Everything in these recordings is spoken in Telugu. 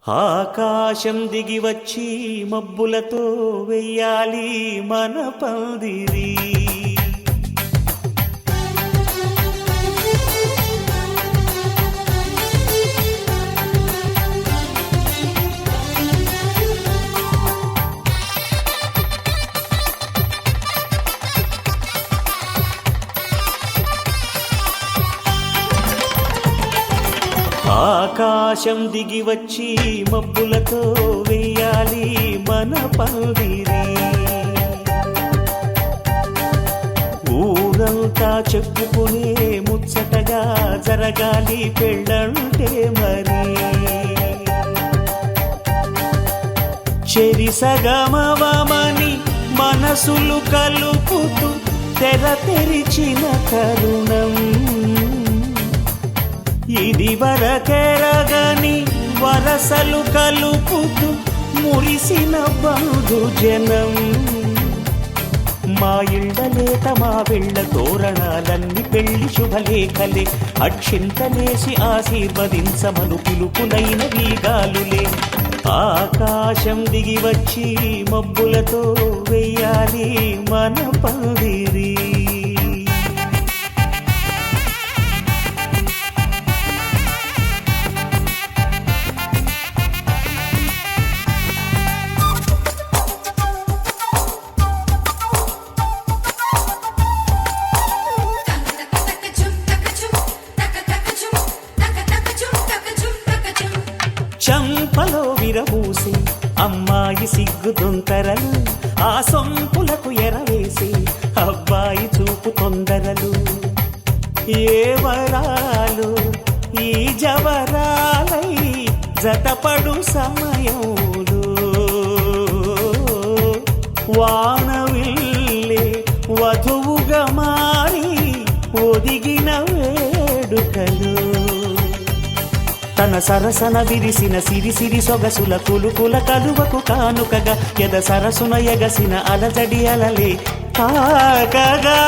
ఆకాశం దిగి వచ్చి మబ్బులతో వెయ్యాలి మన పందిరి. ఆకాశం దిగి వచ్చి మబ్బులతో వెయ్యాలి మన పందిరి. ఊరంతా చెప్పుకునే ముచ్చటగా జరగాలి పెళ్ళంటే మరి. చెరిసగమవమని మనసులు కలుపుతూ తెర తెరిచిన తరుణం, ఇది వరకెరగని వరసలు కలుపుతూ మురిసిన బంధుజనం. మా ఇళ్ళలేత మా వెళ్ళ తోరణాలన్నీ పెళ్లి శుభలేఖలే, అక్షింతలేసి ఆశీర్వదించమను పిలుపులైన వీగాలులే. ఆకాశం దిగి వచ్చి మబ్బులతో వెయ్యాలి మన పందిరి. చంపలో విరబూసి అమ్మాయి సిగ్గు దొంతరలు, ఆ సొంపులకు ఎరవేసి అబ్బాయి చూపు తొందరలు. ఏ వరాలు ఈ జవరాలై జతపడు సమయంలో, వానవిల్లే వధువుగా మారి ఒదిగిన వేడుకలు. తన సరసన విరిసిన సిరిసిరి సొగసుల కులుకుల కలువకు కానుకగా ఎద సరసున ఎగసిన అలజడి అలలే తాకగా.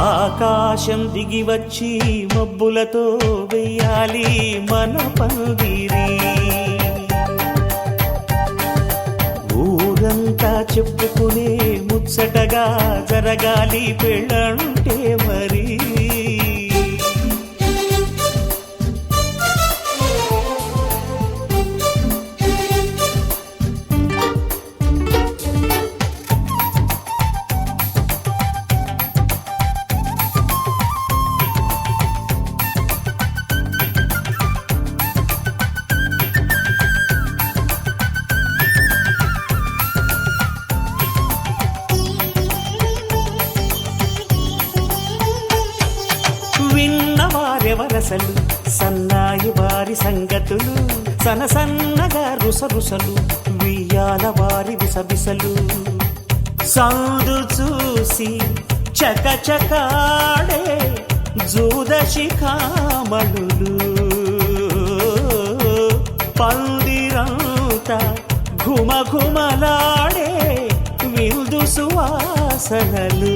ఆకాశం దిగి వచ్చి మబ్బులతో వెయ్యాలి మన పందిరి. ఊరంతా చెప్పుకునే ముచ్చటగా జరగాలి పెళ్ళంటే మరి. విన్నవారెవరసలు సన్నాయి వారి సంగతులు, సనసన్నగా రుసరుసలు వియ్యాల వారి విసవిసలు. సందు చూసి చకచకాడే జూదశిఖామణులు, పందిరంతా ఘుమఘుమలాడే విందు సువాసనలు.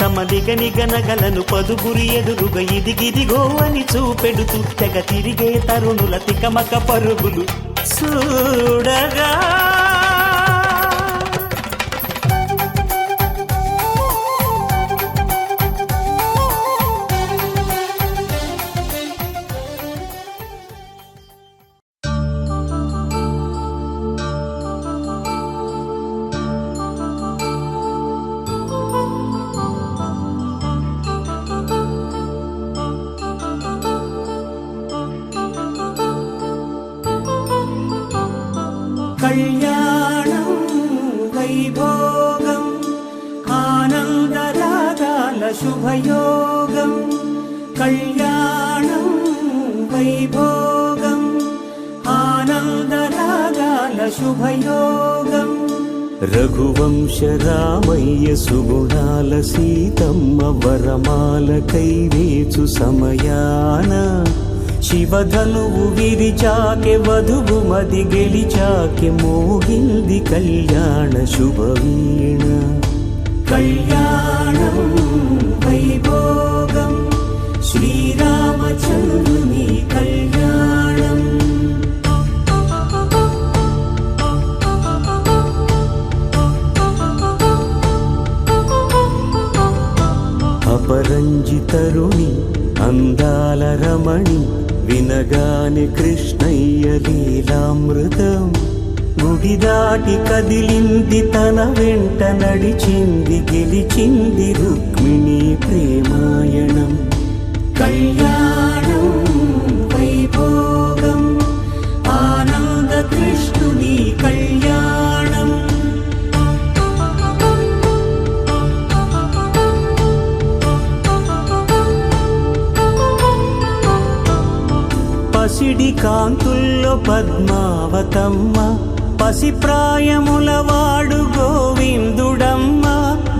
తమ నిగనిగనగలను పదుగురి ఎదురుగా ఇదిగిదిగో అని చూపెడుతూ తెగ తిరిగే తరుణుల తికమక పరుగులు చూడగా. కళ్యాణం వైభోగం ఆనందరాగాల శుభయోగం. కళ్యాణం వైభోగం ఆనందరాగాల శుభయోగం. రఘువంశ రామయ్య సుగుణాల సీతమ్మ వరమాల కైవేచు సమయాన శివధనువు విరిచాకె వధువు మది గెలిచాకె మోగింది కళ్యాణ శుభవీణ కళ్యాణం వైభోగం శ్రీరామచంద్రుని కళ్యాణం అపరంజి తరుణి అందాల రమణి వినగానే కృష్ణయ్య లీలామృతం గుడి దాటి కదిలింది తన వెంట నడిచింది గెలిచింది రుక్మిణి ప్రేమాయణం కళ్యాణం వైభోగం ఆనంద కృష్ణుని కళ్యాణం పసిడి కాంతుల్లో పద్మావతమ్మ పసిప్రాయముల వాడు గోవిందుడమ్మ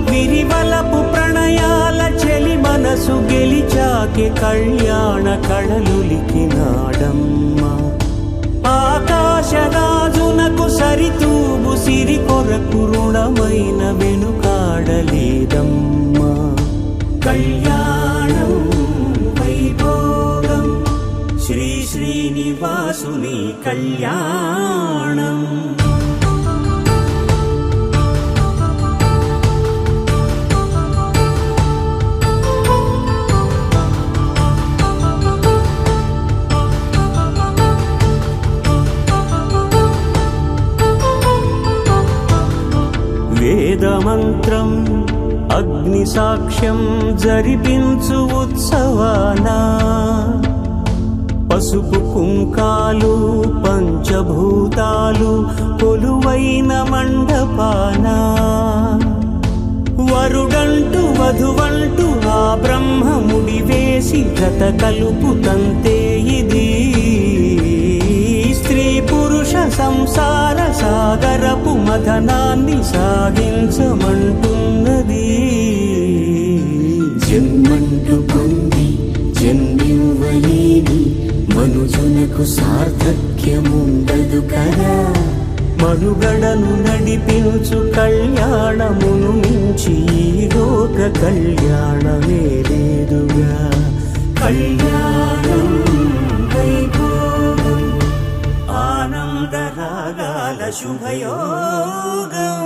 విరివలపు ప్రణయాల చెలి మనసు గెలిచాకె కళ్యాణ కళలులికినాడమ్మ ఆకాశరాజునకు సరితూబు సిరి కొరకు రుణమైన వెనుకాడలేదమ్మా కళ్యాణం వైభోగం శ్రీ శ్రీనివాసుని కళ్యాణం వేదమంత్రం అగ్ని సాక్ష్యం జరిపించు ఉత్సవానా పసుపు కుంకాలు పంచభూతాలు కొలువైన మండపాన వరుడంటూ వధువంటూ ఆ బ్రహ్మముడి వేసి జత కలుపుతంతే ఇది స్త్రీ పురుష సంసార సాగరపు మథనాన్ని సాగించమంటున్నది జన్మంటూ పొంది జన్మివ్వలేని మనుజునకు సార్థక్యముండదు కదా మనుగడను నడిపించు కళ్యాణమును మించి ఈ లోక కళ్యాణమే లేదుగా కళ్యాణం వైభోగం ఆనంద రాగాల శుభయోగం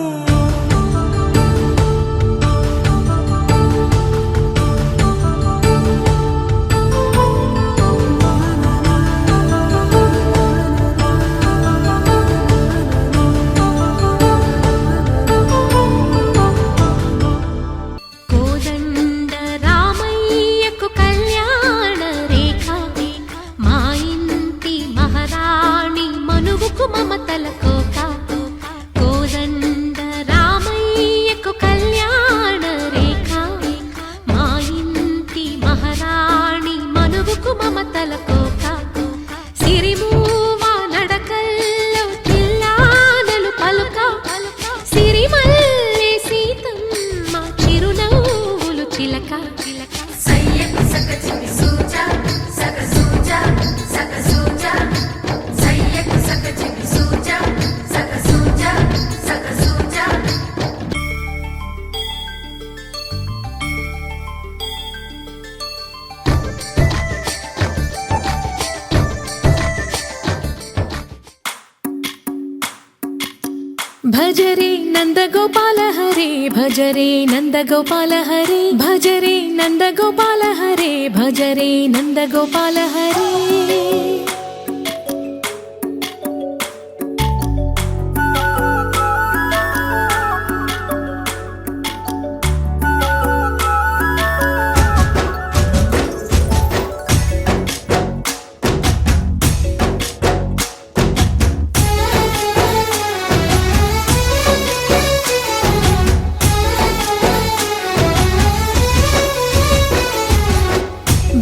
భజరే నందగోపాల హరే భజరే నందగోపాల హరే భజరే నందగోపాల హరే భజరే నందగోపాల హరే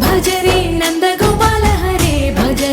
భజరే నందగోపాల హరే భజరే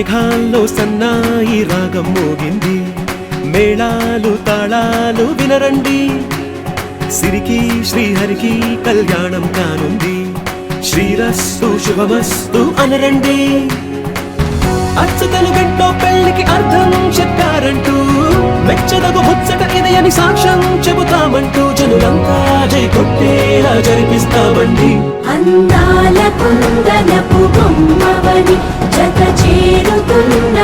మేఘాల్లో సన్నాయి రాగం మోగింది, మేళాలు తాళాలు వినరండి, సిరికి శ్రీహరికి కళ్యాణం కానుంది, శ్రీరస్తు శుభమస్తు అనరండి. అచ్చతలు గంటో పెళ్లికి అర్థం చెప్పారంటూ, మెచ్చదగు ముచ్చట ఇది అని సాక్ష్యం చెబుతామంటూ, జనులంతా జై కొట్టేలా జరిపిస్తామండి. అందాల కుందనపు బొమ్మవని జత చేరుతున్న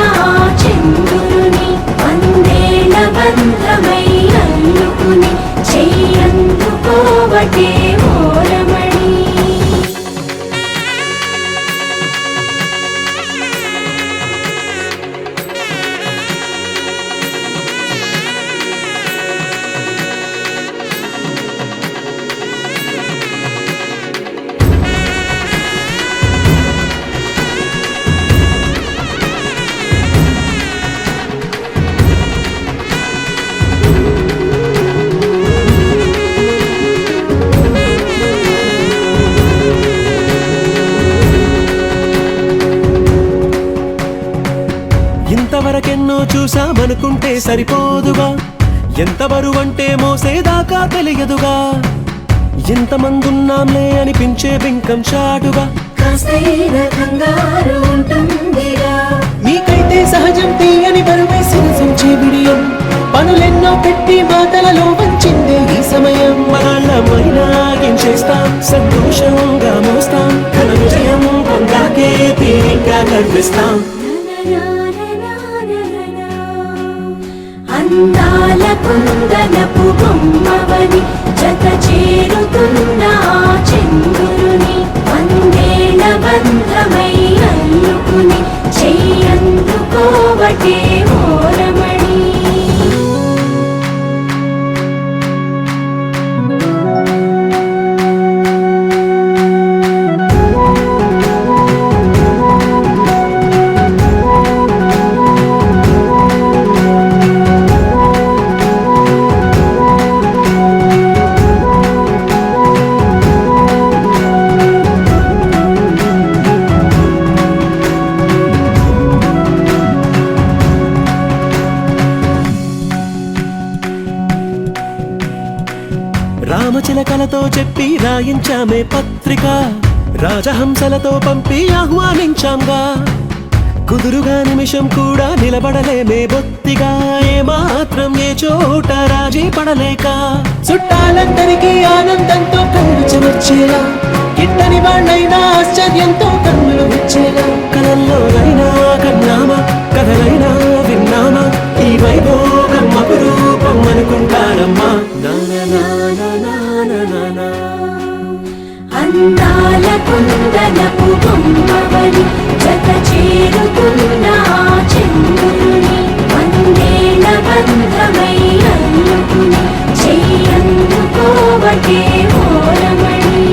చంద్రుని, వందేల బంధమై అల్లుకుని చెయ్యందుకోవటే ఓరమణి. ఇంతవరకెన్నో చూసామనుకుంటే సరిపోదుగా, ఎంత బరువంటే మోసేదాకా తెలియదుగా, ఎంతమందున్నాంలే అనిపించే బింకం చాటుగా, కాస్తైన కంగారు ఉంటుందిరా. మీకైతే సహజం తీయని బరువై సంచే బిడియం, పనులెన్నో పెట్టి మాటలలో వంచిందే ఈ సమయం. మనాళ్ళమైనా ఏం చేస్తాం, సంతోషంగా మోస్తాం, ఘన విజయం పొందాకే తీరిగ్గా కనిపిస్తాం. అందాల కుందనపు బొమ్మవని జత చేరుతున్న చంద్రుని, వందేల బంధమై అల్లుకుని చెయ్యందుకోవటే ఓరమణి. రామచిలకలతో చెప్పి రాయించామే పత్రిక, రాజహంసలతో పంపి ఆహ్వానించాంగా, కుదురుగా నిమిషం కూడా నిలబడలేమే బొత్తిగా, ఏమాత్రం ఏ చోట రాజీ పడలేక, చుట్టాలందరికీ ఆనందంతో కళ్ళు చెమర్చేలా, గిట్టని వాళ్ళైనా ఆశ్చర్యంతో కన్నులు వచ్చేలా, కలల్లోనైనా కన్నామా కథలైనా విన్నామా, ఈ వైభోగం అపురూపం అనుకుంటారమ్మా. అందాల కుందనపు బొమ్మవని జత చేరుతున్న చంద్రుని, వందేల బంధమై అల్లుకుని చెయ్యందుకోవటే ఓరమణి.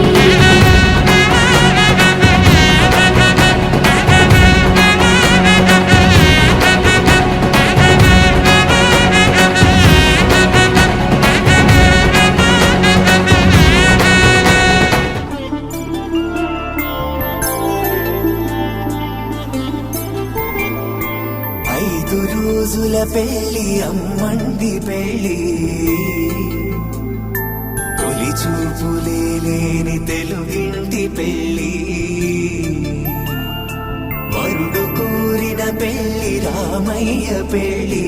రోజుల పెళ్లి అమ్మంది పెళ్లి, తొలి చూపులే లేని తెలుగింటి పెళ్లి, వరుడు కోరిన పెళ్లి రామయ్య పెళ్లి,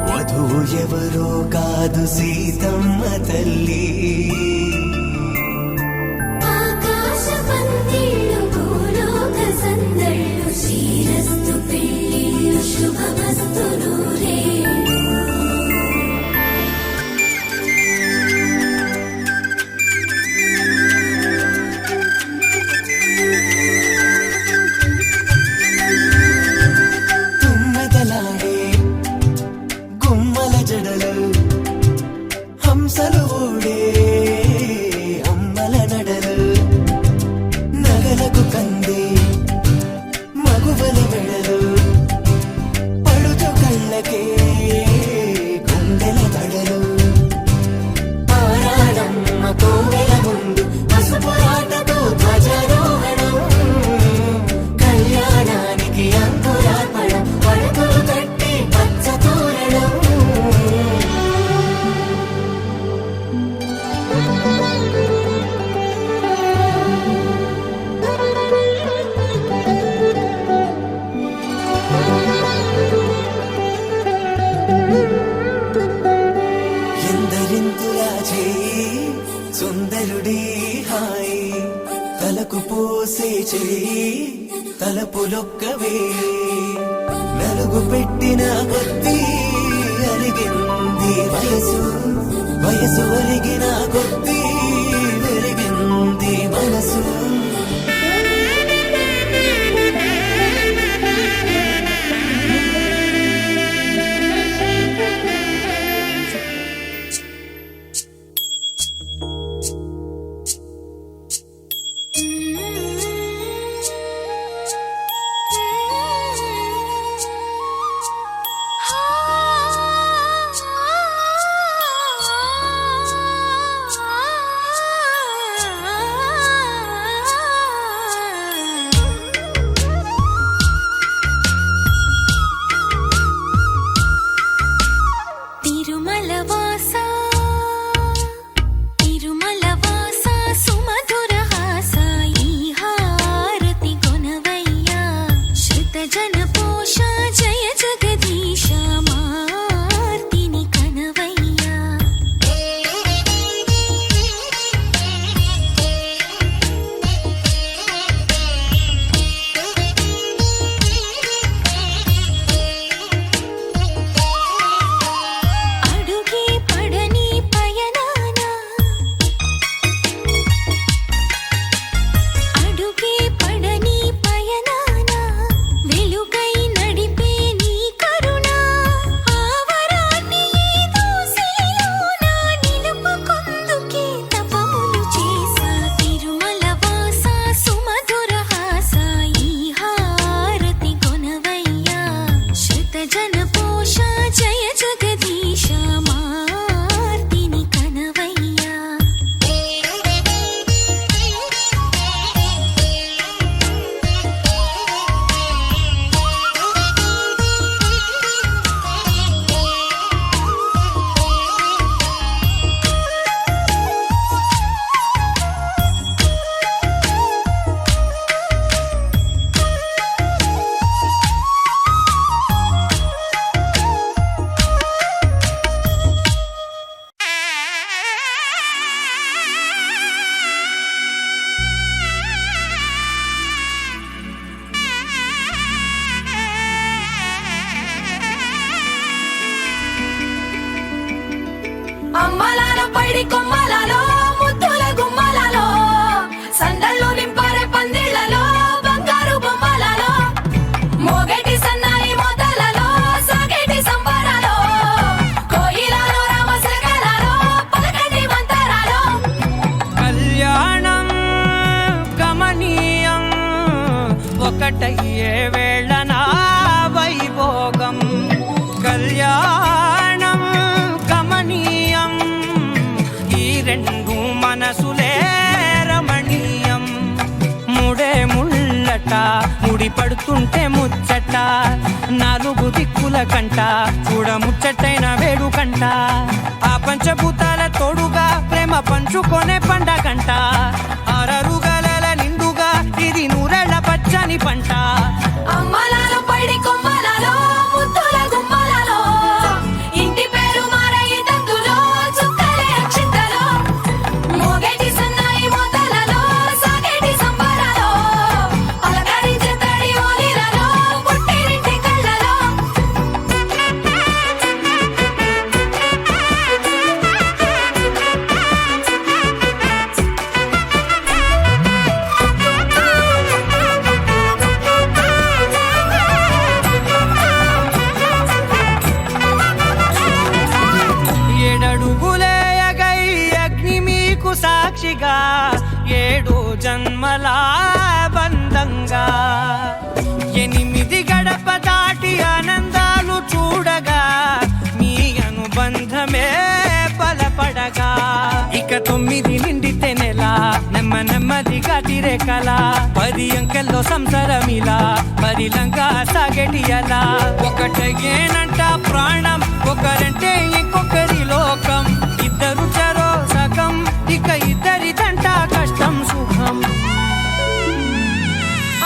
వధువు ఎవరో కాదు సీతమ్మ తల్లి. హంసలు ఓడే అమ్మల నడలు, నగలకు కంది మగువల మెడలు, పడుచు కళ్ళకే తలకు పోసే చెయ్యి తలపులొక్కవే నలుగు పెట్టిన కొద్దీ అలిగింది వయసు వయసు ఒరిగిన కొద్దీ వెలిగింది మనసు అమ్మలాల పైడి కొమ్మలలో ముద్దుల గుమ్మలలో సందళ్ళు నింపరే పందిళ్లలో బంగారు బొమ్మలలో మోగేటి సన్నాయి మోతలలో సాగేటి సంబరాలో కోయిలలో రామశకలలో పలకటి మంతరాలో కళ్యాణం గమనీయం ఒకటయ్యే వేళ నా వైభోగం కళ్యాణం గమనీయం ఈ రెండు మనసులే రమణీయం ముడే ముళ్ళట ముడి పడుతుంటే ముచ్చట నాలుగు దిక్కుల కంట చూడ ముచ్చటైన వేడుకంట ఆ పంచభూతాల తోడుగా ప్రేమ పంచుకొనే పండగంట అరరుగలల నిండుగా ఇది నూరెళ్ళ పచ్చని పంట అమ్మలాల పైడి కొమ్మలలో ముద్దుల గుమ్మలలో ఇంటి పేరు మారయి తందులో చుక్కలే అక్షింతలో మోగేటి సన్నాయి మోతలలో సాగేటి సంబరాలో పలకరించే తడి ఓలిలలో పుట్టినింటి కళ్ళలో ఏడడుగులేయగై అగ్ని మీకు సాక్షిగా ఏడు జన్మల బంధంగా 8 గడప దాటి ఆనందాలు చూడగా మీ అనుబంధమే బలపడగా ఇక 9 నిండితే నెల నెమ్మదిగా తిరేకల 10 అంకెల్లో సంసారమిలా పరిలంగా సాగటి అలా ఒకటేనంట ప్రాణం ఒకరంటే ఇంకొకరి లోకం ఇద్దరు చరో సగం ఇక ఇద్దరిదంట కష్టం సుఖం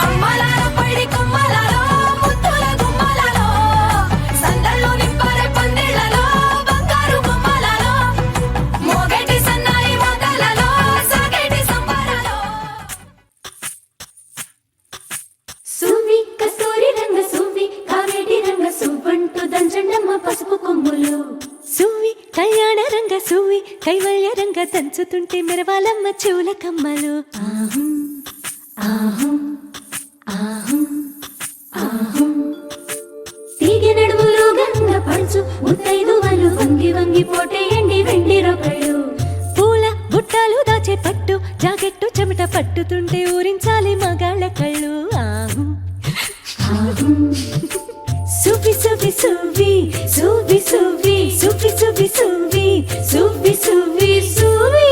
అమ్మలాల పైడి కొమ్మలలో ముద్దుల గుమ్మలలో సందళ్ళు నింపరే పందిళ్లలో బంగారు బొమ్మలలో మోగేటి సన్నాయి మోతలలో సాగేటి సంబరాలో సువి కైవల్య రంగ దంచుతుంటే మెరవాలమ్మ చెవుల కమ్మలు ఆహు ఆహు ఆహు ఆహు తీగె నడుములు గంగ పడుచు ముత్తైదు వాళ్ళు వంగి వంగి పోటేయండి వెండి రొకళ్ళు పూల బుట్టాలు దాచే పట్టు జాకెట్టు చెమట పట్టుతుంటే ఊరించాలి మగాళ్ళ కళ్ళు ఆహు ఆహు సువి సువి సువి సువి సువి సువి సువి సువి సువి సువి సువి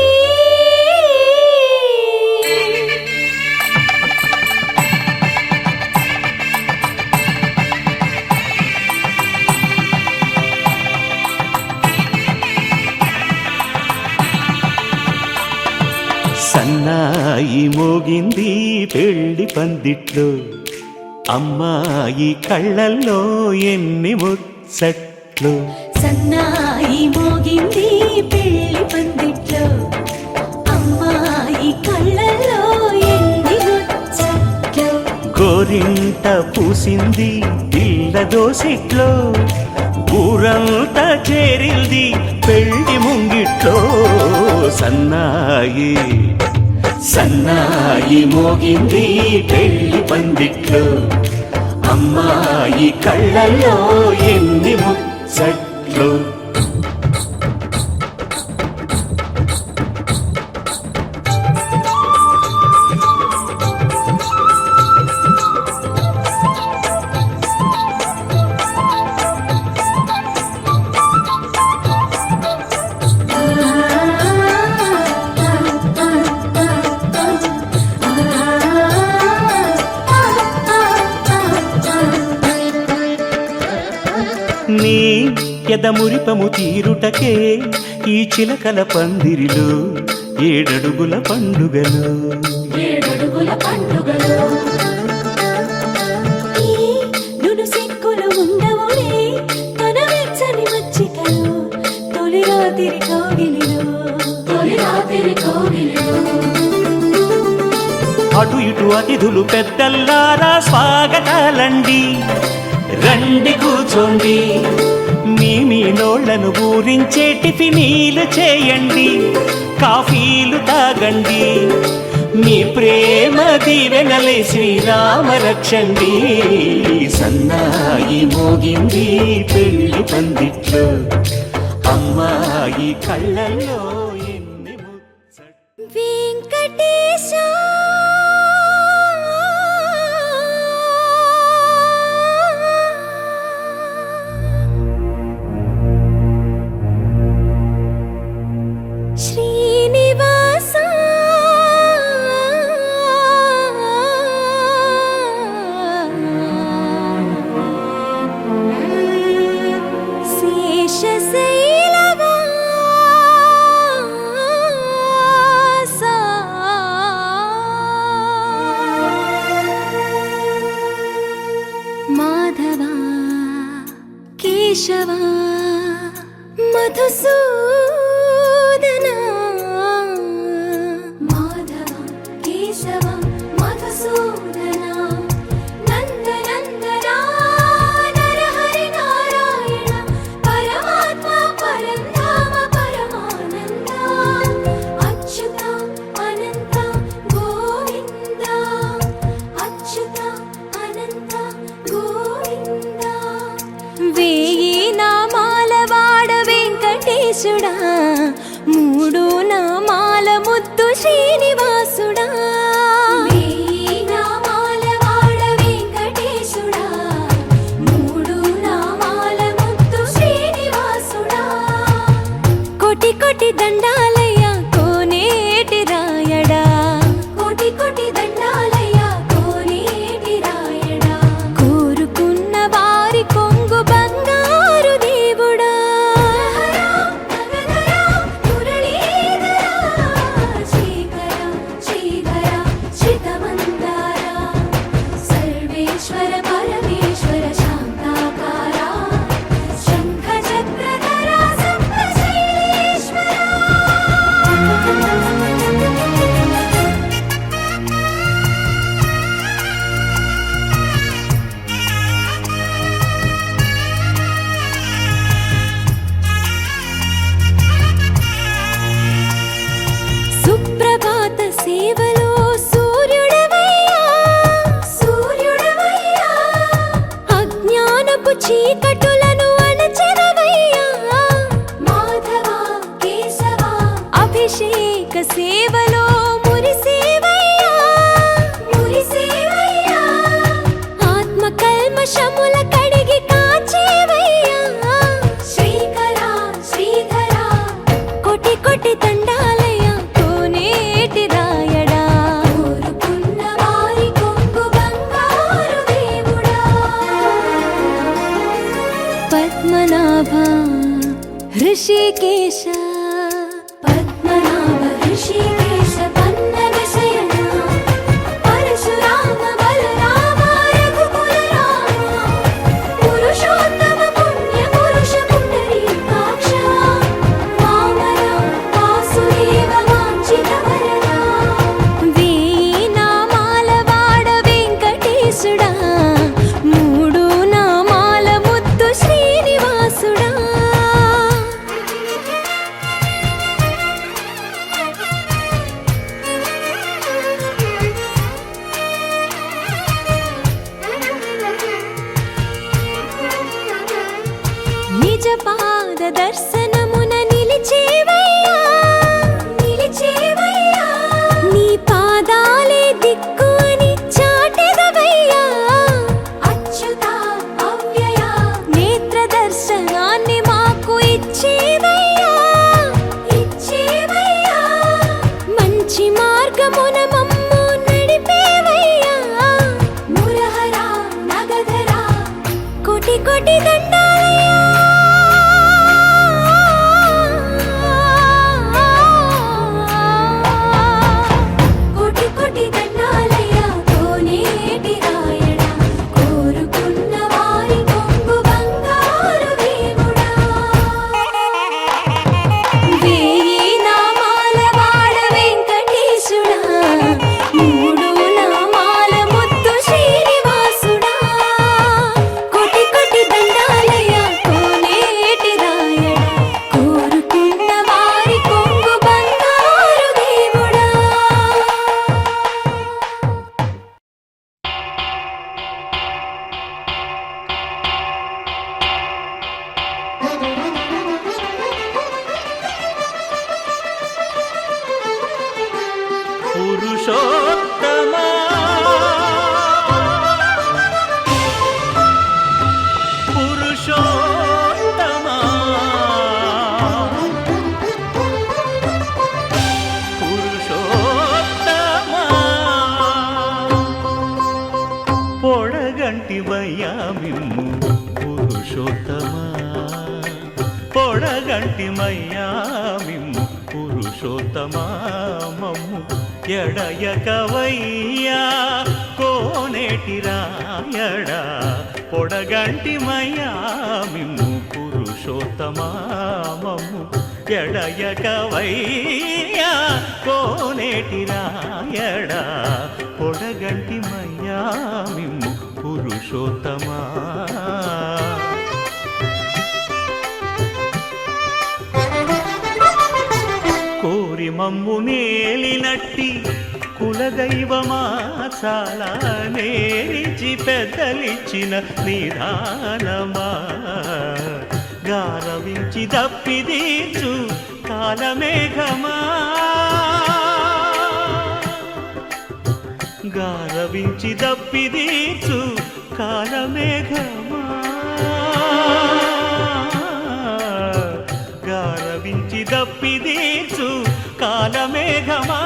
సన్నాయి మోగింది పెళ్లి పందిట్లో అమ్మాయి కళ్ళల్లో ఎన్ని ముచ్చట్లు సన్నాయి మోగింది పెళ్లి పందిట్లో అమ్మాయి కళ్ళల్లో ఎన్ని ముచ్చట్లు గోరింట పూసింది పిల్ల దోసిట్లో ఊరంతా చేరింది పెళ్లి ముంగిట్లో సన్నాయి సన్నాయి మోగింది పెళ్లి పందిట్లో అమ్మాయి కళ్ళల్లో ఎన్ని ముచ్చట్లు నీ ఎదమురిపము తీరుటకే ఈ చిలకల పందిరిలో ఏడడుగుల పండుగలు ఏడడుగుల పండుగలు ఈ నును సిక్కులు ఉండవులే తన వెచ్చని మచ్చికలు తొలి రాత్రి కోగిలిలో తొలి రాత్రి కోగిలిలో అటు ఇటు అతిథులు పెద్దల్లారా స్వాగతాలండి రండి కూర్చోండి మీ నోళ్లను ఊరించే టిఫినీలు చేయండి కాఫీలు తాగండి మీ ప్రేమ దీవెనలే శ్రీరామ రక్షండి సన్నాయి మోగింది పెళ్లి పందిట్లో అమ్మాయి కళ్ళల్లో ఎన్ని ముచ్చట్లు వెంకటేశ శ్రీనివాస శేషశైలవాస మాధవ కేశవ మధుసూదన మాధవ కేశవ మధుసూదన నందనందన నరహరి నారాయణ పరమాత్మ పరంధామ పరమానంద అచ్యుత అనంత గోవింద అచ్యుత అనంత గోవింద వేయి నామాల వాడ వెంకటేశుడా మూడు చీకటులను అణచెదవయ్యా మాధవ కేశవ అభిషేక సేవలో మురిసేవయ్యా మురిసేవయ్యా ఆత్మ కల్మషముల కడిగి కాచేవయ్యా శ్రీకర శ్రీధర కోటి కోటి దండాలయ్యా కోనేటి రాయడా కోరుకున్న వారి కొంగు బంగారు దేవుడా పద్మనాభ హృషికేశ పద్మనాభ హృషికేశ పన్నగ శయన పరశురామ బలరామ రఘుకుల రామ పురుషోత్తమ పుణ్య పురుష పుండరీకాక్ష వామన వాసుదేవ వాంఛిత వరదా వేయి నామాల వాడ వెంకటేశుడా మూడు నామాల ముద్దు శ్రీనివాసుడా నిజ పాద దర్శనమున నిలిచేవయ్యా నిలిచేవయ్యా నీ పాదాలే దిక్కు అని చాటెదవయ్యా అచ్యుత అవ్యయ నేత్ర దర్శనాన్ని మాకు ఇచ్చేవయ్యా ఇచ్చేవయ్యా మంచి మార్గమున మమ్ము నడిపేవయ్యా మురహర నగధర కోటి కోటి దండాలయ్యా కోటి కోటి దండాలయ్యా కోనేటి రాయడా కోరుకున్న వారి కొంగు బంగారు దేవుడా వేయి నామాల వాడ వెంకటేశుడా మూడు నామాల ముద్దు శ్రీనివాసుడా కోటి కోటి దండాలయ్యా కోనేటి రాయడా కోరుకున్న వారి కొంగు బంగారు దేవుడా పురుషోత్తమా పురుషోత్తమా పురుషోత్తమా పొడగంటివయ్యా మిమ్ము పురుషోత్తమా పొడగంటిమయ్యా మిమ్ము పురుషోత్తమా మమ్ము ఎడయకవయ్యా కోనేటి రాయడా పొడగంటిమయ్యా మిమ్ము పురుషోత్తమా మమ్ము ఎడయకవయ్యా కోనేటి రాయడా పొడగంటిమయ్యా మిమ్ము పురుషోత్తమా కోరి మమ్ము నేలినట్టి కులదైవమా చాలా నేరిచి పెద్దలిచ్చిన నిదానమా గారవించి దప్పిదీచు కాలమేఘమా గారవించి దప్పిదీచు కాలమేఘమా గారవించి దప్పిదీచు కాలమేఘమా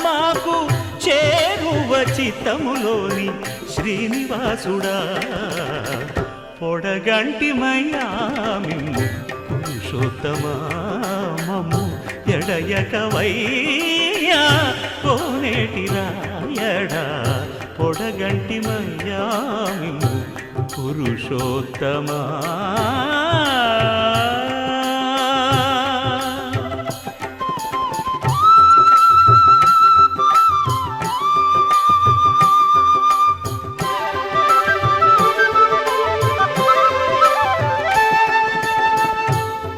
మాకు చేరువ చిత్తములోని శ్రీనివాసుడా పొడగంటిమయ్యా మిమ్ము పురుషోత్తమా మమ్ము ఎడయకవయ్యా కోనేటి రాయడా పొడగంటిమయ్యా మిమ్ము పురుషోత్తమా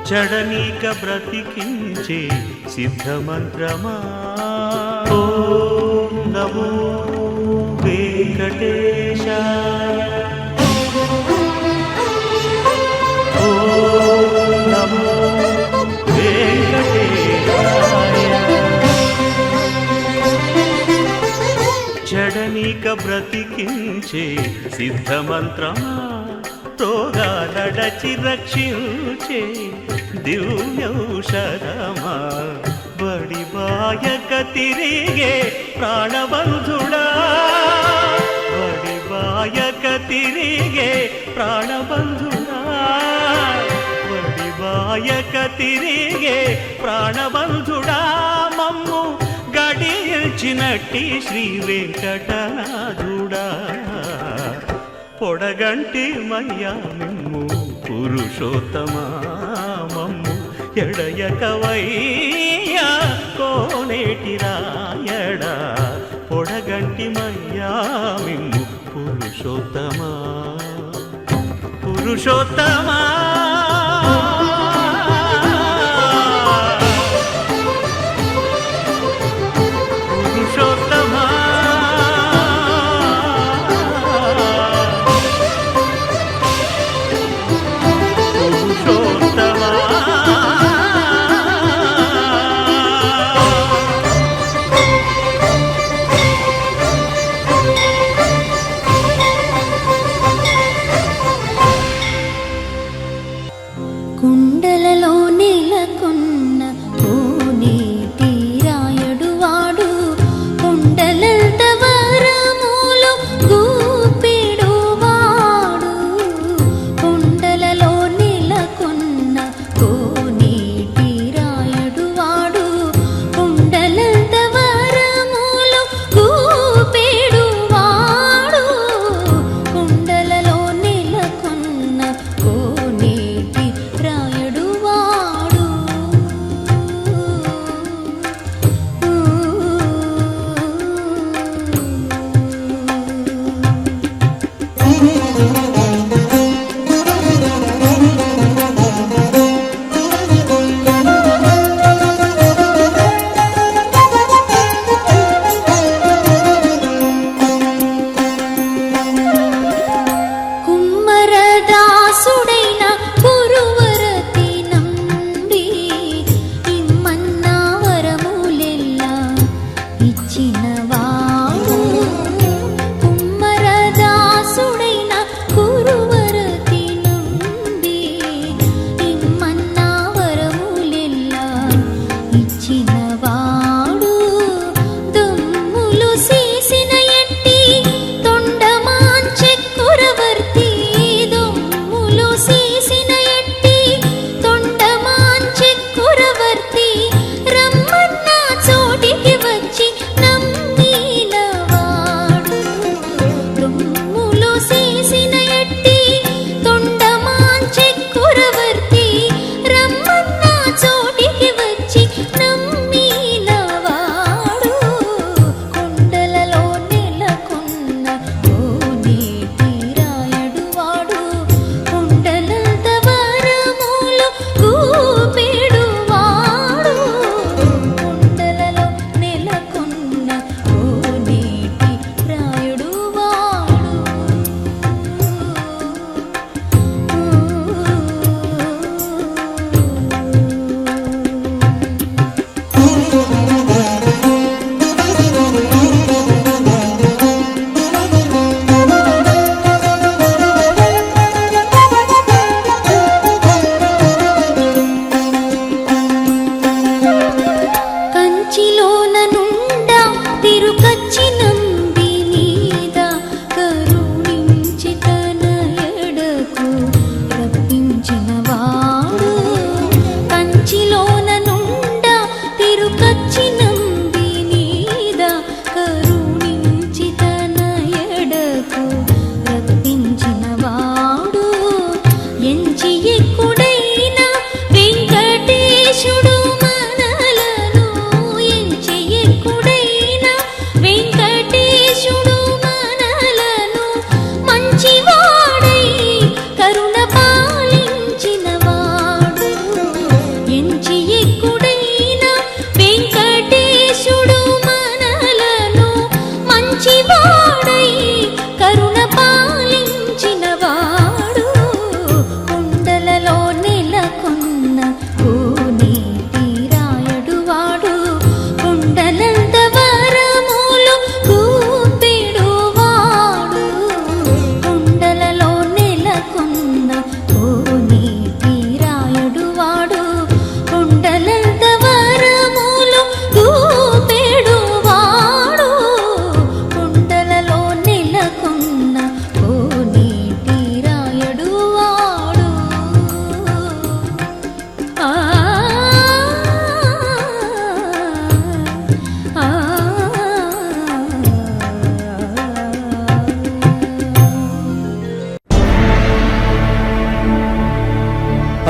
చడనీక బ్రతికించే సిద్ధమంత్రమా ఓం నమో వెంకటేశాయ బ్రతికించే సిద్ధమంత్రమా రోగాలడచి రక్షించే దివ్యౌషధమా బడిబాయక తిరిగే ప్రాణబంధుడా బడిబాయక తిరిగే ప్రాణబంధుడా బడిబాయక తిరిగే ప్రాణబంధుడా మమ్ము గడియల్చినట్టి శ్రీ వెంకటనాథుడా పొడగంటి మయ్యా మిమ్ము పురుషోత్తమా మమ్ము ఎడయకవయ్యా కోనేటి రాయడా పొడగంటి మయ్యా మిమ్ము పురుషోత్తమా పురుషోత్తమా పురుషోత్తమా కుండలలో నెలకొన్న కోనేటి రాయుడు వాడు కుండలంత వరములు గూపెడు వాడు కుండలలో నెలకొన్న కోనేటి రాయుడు వాడు కుండలంత వరములు గూపెడు వాడు కుండలలో నెలకొన్న కోనేటి రాయుడు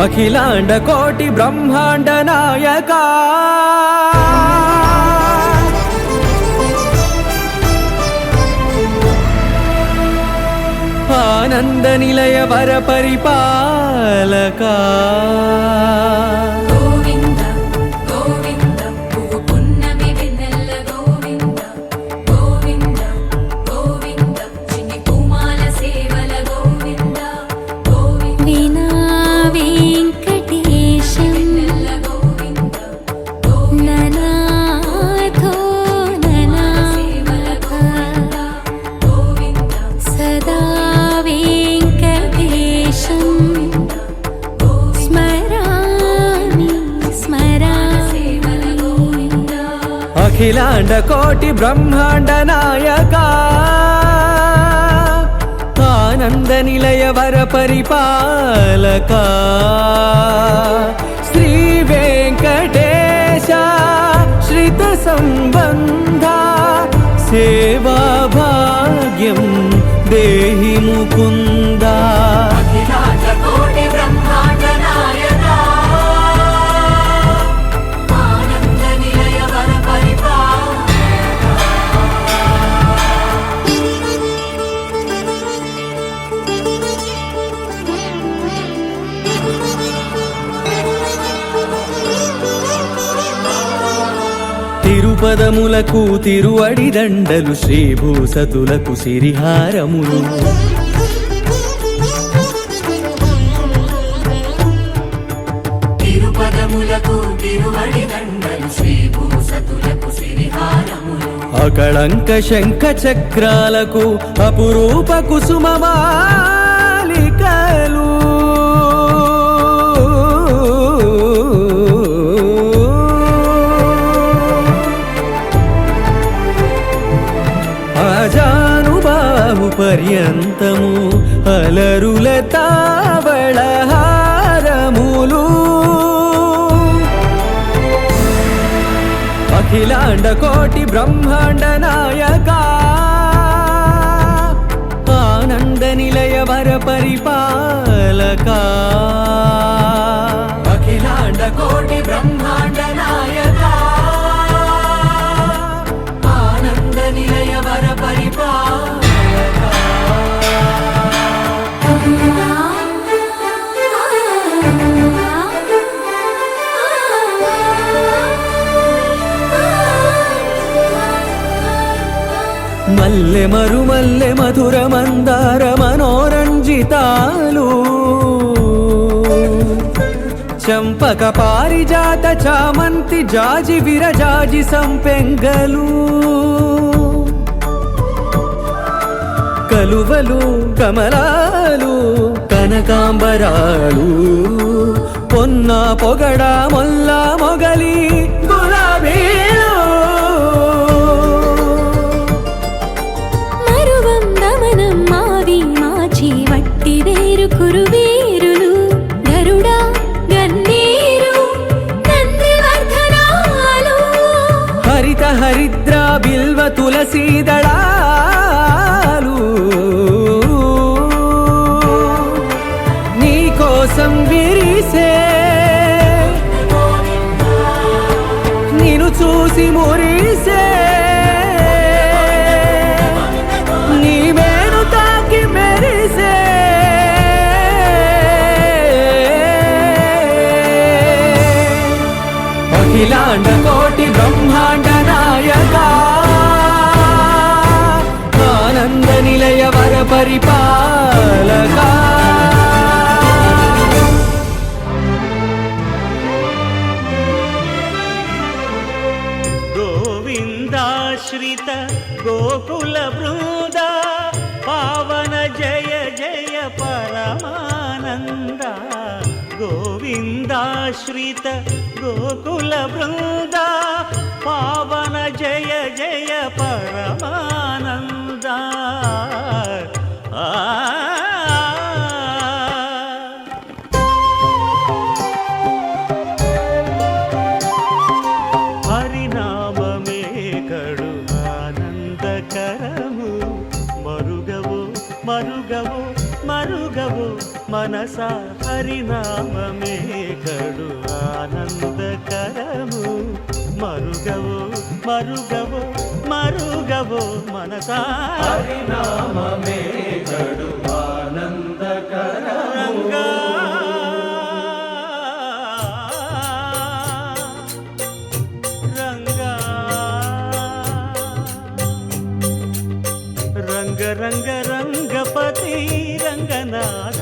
అఖిలాండ కోటి బ్రహ్మాండ నాయక ఆనంద నిలయ వర పరిపాలక గోవింద గోవింద పువ్వు పున్నమి వెన్నెల గోవింద గోవింద గోవింద చిన్ని కుమాల సేవల గోవింద గోవింద వినా వెంకటేశం వెన్నెల గోవింద గోవింద ననాథో సేవల ననాథ గోవింద సదా వెంకటేశం స్మరామి సేవల స్మరామి గోవింద అఖిలాండ కోటి బ్రహ్మాండ నాయక ఆనంద నిలయ వర పరిపాలక శ్రీ వెంకటేశ శ్రిత సంబంధ సేవా భాగ్యం దేహి ముకుంద అఖిలాండ కోటి బ్రహ్మాండ నాయక ఆనంద నిలయ వర తిరుపదములకు తిరువడి దండలు శ్రీభూసతులకు సిరిహారములు తిరుపదములకు తిరువడి దండలు శ్రీభూసతులకు సిరిహారములు అకళంక శంఖ చక్రాలకు అపురూప కుసుమమాలికలు అజానుబాహు పర్యంతము అలరుల తావళహారములు అఖిలాండ కోటి బ్రహ్మాండ నాయక ఆనంద నిలయ వర పరిపాలక అఖిలాండ కోటి బ్రహ్మాండ నాయక ఆనంద నిలయ వర పరిపాలక మల్లె మరుమల్లె మధుర మందార మనోరంజితాలు చంపక పారిజాత చామంతి జాజి విరజాజి సంపెంగలు కలువలు కమలాలు కనకాంబరాలు పొన్న పొగడ మొల్ల మొగలి గులాబీలు మరువం దమనం మావి మాచి వట్టి వేరు కురువీరులు గరుడా గన్నేరు నందివర్ధనాలు హరిత హరిద్ర బిల్వ తులసీ దళాలు నీ కోసం విరిసే నిన్ను చూసి మురిసే నీ మేను తాకి మెరిసే అఖిలాండ కోటి బ్రహ్మాండ నాయక ఆనంద నిలయ వర పరిపాలక గోవిందాశ్రిత గోకుల బృంద పావన జయ జయ పరమానంద గోవిందాశ్రిత గోకుల బృంద పావన జయ జయ పరమానంద హరినామమే కడు ఆనందకరము మరుగవు మరుగవు మరుగవు మనస మనసా హరినామమే కడు ఆనందకరము మరుగవో మరుగవో మరుగవో మనసా హరినామమే కడు ఆనందకరము రంగా రంగా రంగ రంగ రంగపతి రంగనాథ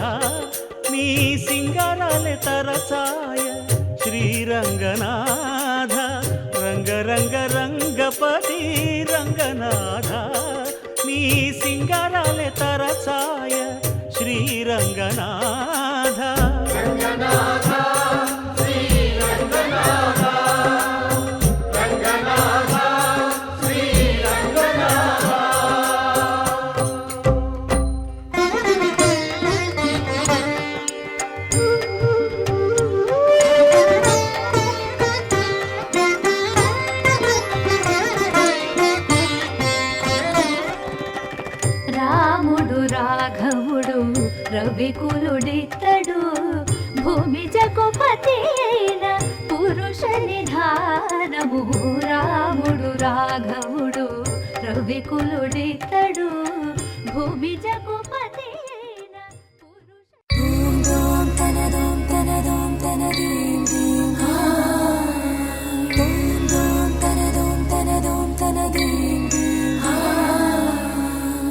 నీ సింగారాలే తరసాయ శ్రీరంగనాథ రంగ రంగ రంగపతి రంగనాథ నీ సింగారాలే తరసాయ శ్రీరంగనాథ రాముడు రాఘవుడు రవికులుడితడు భూమి జగపతి అయిన పురుష నిధానము రాముడు రాఘవుడు రవికులుడితడు భూమి జగపతి అయిన పురుష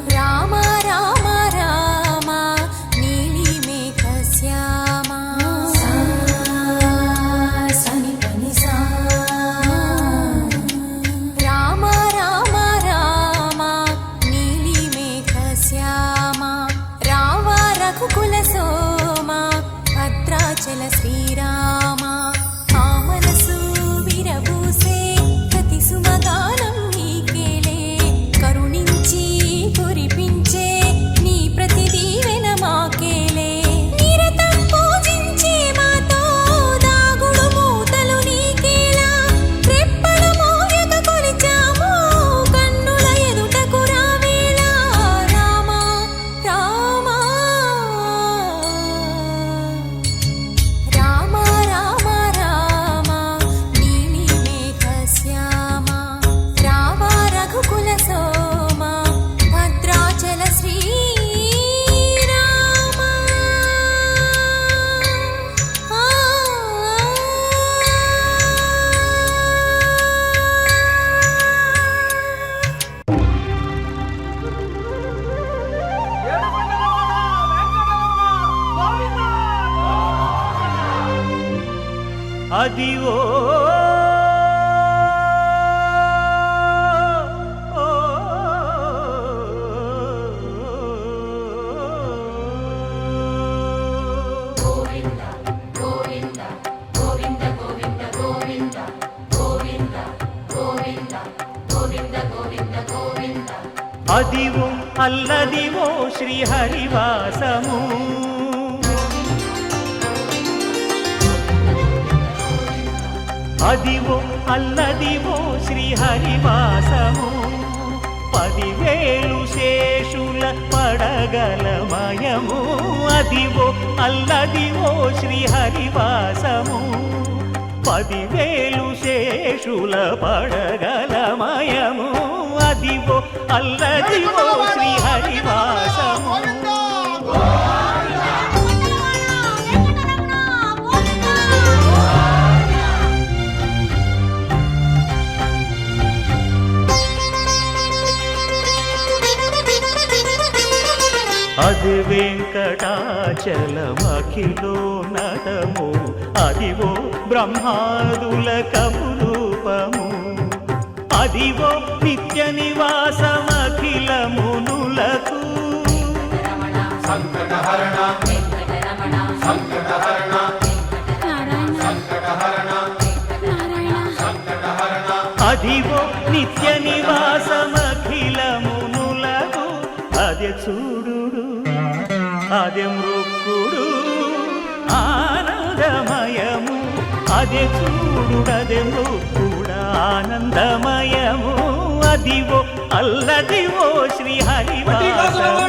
రామ రామ రామ నీలి మేఘ శ్యామ సని పని సా రామ రామ రామ నీలి మేఘ శ్యామ రావ రఘుకుల సోమ భద్రాచల శ్రీరామ ఆ మనసు విరబూసే ప్రతి సుమగానం నీకేలే కరుణించి కురిపించే నీ ప్రతి దీవెన మాకేలే నిరతం పూజించే మాతో దాగుడు మూతలు నీకేలా రెప్పలు మోయక కొలిచాము కన్నుల ఎదుటకు రావేలా రామ రామ రామ రామ రామ నీలి మేఘ శ్యామ రావ రఘుకుల సోమ భద్రాచల శ్రీరామ అదివో అదివో అల్లదివో శ్రీహరివాసము అదివో అల్లదివో శ్రీహరివాసము 10,000 శేషుల పడగలమయము అదివో అల్లదివో శ్రీహరివాసము 10,000 శేషుల పడగలమయము అదివో అల్లదివో శ్రీహరివాసము అది వెంకటాచలమఖిలో నటము అదివో బ్రహ్మాదుల కపురూపము అదివో నిత్య నివాసమఖిల మునులకు అదివో నిత్య నివాసమఖిల మునులకు అదే చూడు అదే మృక్కుడు ఆనందమయము అదే చూడుడదే మృక్కుడ ఆనందమయము అదివో అల్లదివో శ్రీహరివాసము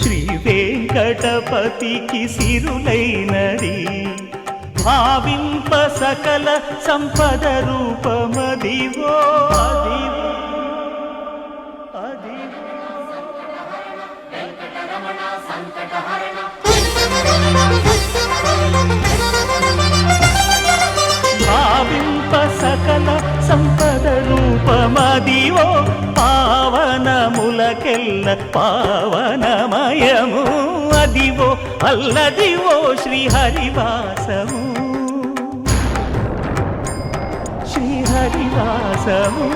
శ్రీ వెంకటపతికి సిరులైనది భావింప సకల సంపద రూపమదివో అదివో అదివో భావింప సకల సంపద రూపమదివో పావనములకెల్ల పావనమయము అదివో అల్లదివో శ్రీహరివాసము శ్రీహరివాసము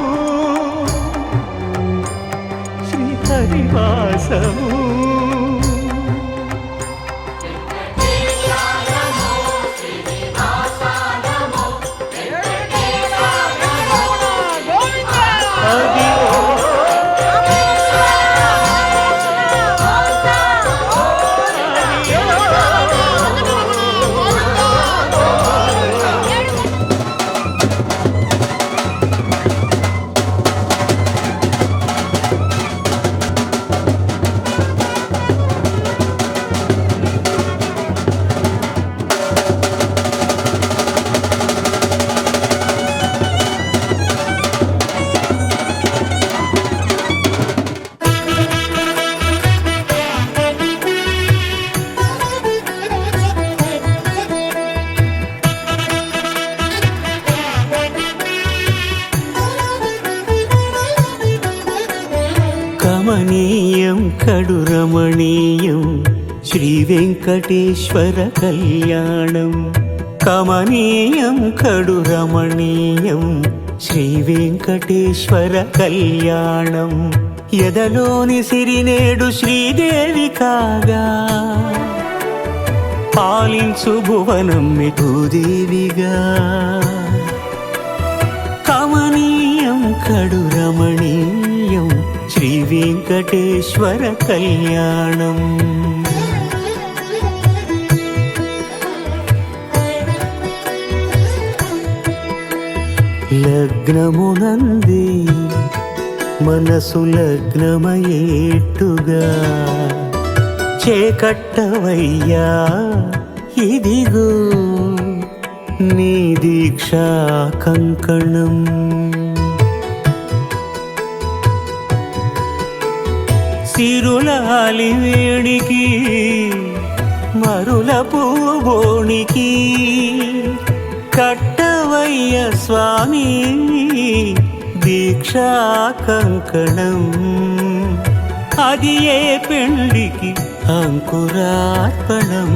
శ్రీహరివాసము కమనీయం కడు రమణీయం శ్రీ వెంకటేశ్వర కళ్యాణం కమనీయం కడు రమణీయం శ్రీ వెంకటేశ్వర కళ్యాణం ఎదలోని సిరినేడు శ్రీదేవి కాగా పాలించు భువనం భూదేవిగా కమనీయం కడు రమణీయం శ్రీ వెంకటేశ్వర కళ్యాణం లగ్నమునంది మనసు లగ్నమయేట్టుగా చేకట్టవయ్యా ఇదిగో నీ దీక్షా కంకణం సిరులాలి వేడికి మరుల పూబోనికి కట్టవయ్య స్వామి దీక్షా కంకణం అది ఏ పెండికి అంకురార్పణం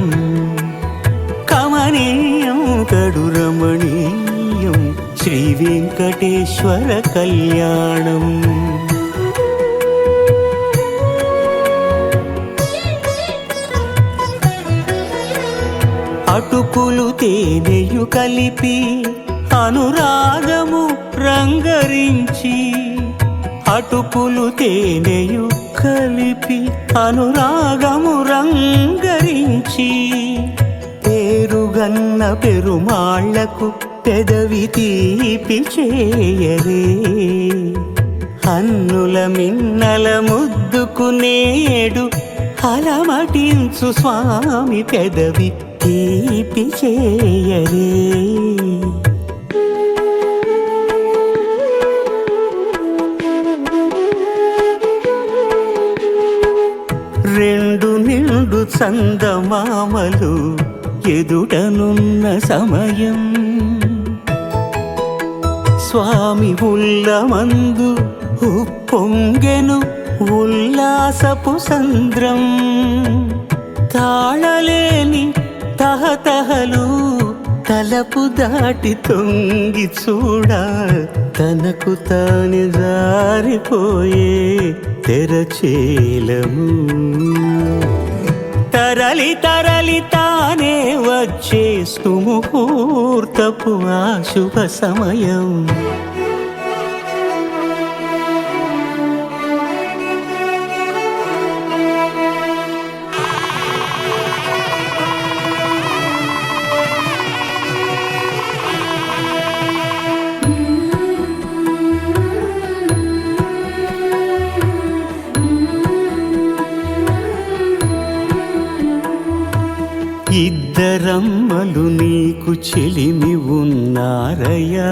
కమనీయం కడు రమణీయం శ్రీ వెంకటేశ్వర కళ్యాణం అటుకులు తేనెయు కలిపి అనురాగము రంగరించి అటుకులు తేనెయు కలిపి అనురాగము రంగరించి పేరుగన్న పెరుమాళ్లకు పెదవి తీపి చేయరే అన్నుల మిన్నల ముద్దుకు నేడు అలమటించు స్వామి పెదవి తీపి చేయరే రెండు నిండు చందమామలు ఎదుటనున్న సమయం స్వామి ఉల్లమందు ఉప్పొంగెను ఉల్లాసపు సంద్రం తాళలేని తహతహలు తలపు దాటి తొంగి చూడ తనకు తాను జారిపోయే తెరచేలము తరలి తరలి తానే వచ్చే సుముహూర్తపు ఆ శుభ సమయం ఇద్దరమ్మలు నీకు చెలిమి ఉన్నారయ్యా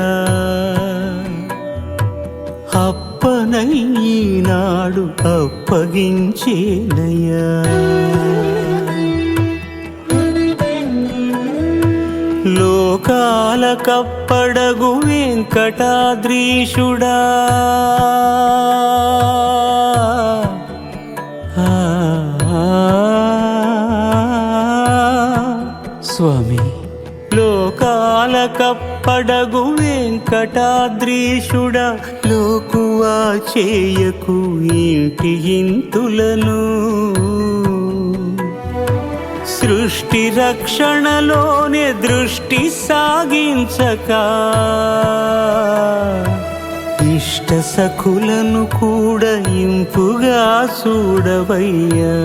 అప్పనయ్యనాడు అప్పగించేనయ్యా లోకాల కప్పడగు వెంకటాద్రీషుడా స్వామి లోకాల కప్పడగు వెంకటాద్రీషుడా లోకువా చేయకు ఇంటి ఇంతులను సృష్టి రక్షణలోనే దృష్టి సాగించక ఇష్ట సఖులను కూడా ఇంపుగా చూడవయ్యా